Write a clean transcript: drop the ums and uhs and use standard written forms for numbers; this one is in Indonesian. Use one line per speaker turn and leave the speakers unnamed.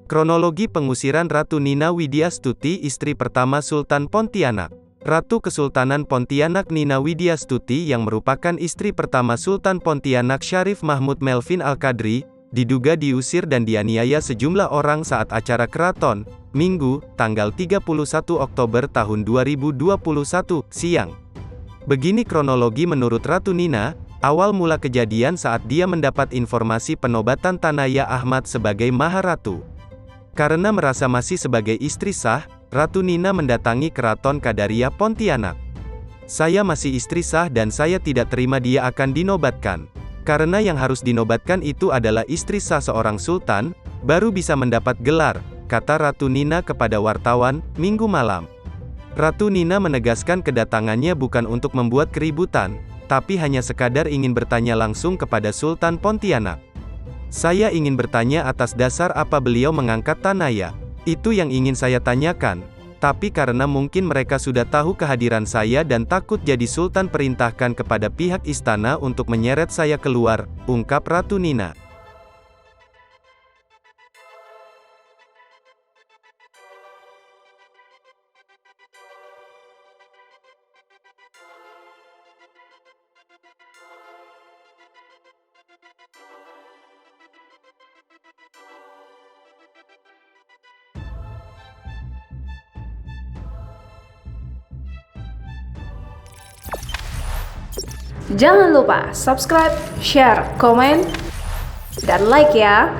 Kronologi pengusiran Ratu Nina Widyastuti, istri pertama Sultan Pontianak. Ratu Kesultanan Pontianak Nina Widyastuti yang merupakan istri pertama Sultan Pontianak Syarif Mahmud Melvin Al-Qadri, diduga diusir dan dianiaya sejumlah orang saat acara keraton, Minggu, tanggal 31 Oktober tahun 2021, siang. Begini kronologi menurut Ratu Nina, awal mula kejadian saat dia mendapat informasi penobatan Tanaya Ahmad sebagai Maharatu. Karena merasa masih sebagai istri sah, Ratu Nina mendatangi Keraton Kadaria Pontianak. Saya masih istri sah dan saya tidak terima dia akan dinobatkan. Karena yang harus dinobatkan itu adalah istri sah seorang sultan, baru bisa mendapat gelar, kata Ratu Nina kepada wartawan, Minggu malam. Ratu Nina menegaskan kedatangannya bukan untuk membuat keributan, tapi hanya sekadar ingin bertanya langsung kepada Sultan Pontianak. Saya ingin bertanya atas dasar apa beliau mengangkat Tanaya. Itu yang ingin saya tanyakan. Tapi karena mungkin mereka sudah tahu kehadiran saya dan takut jadi Sultan perintahkan kepada pihak istana untuk menyeret saya keluar, ungkap Ratu Nina.
Jangan lupa subscribe, share, komen, dan like ya.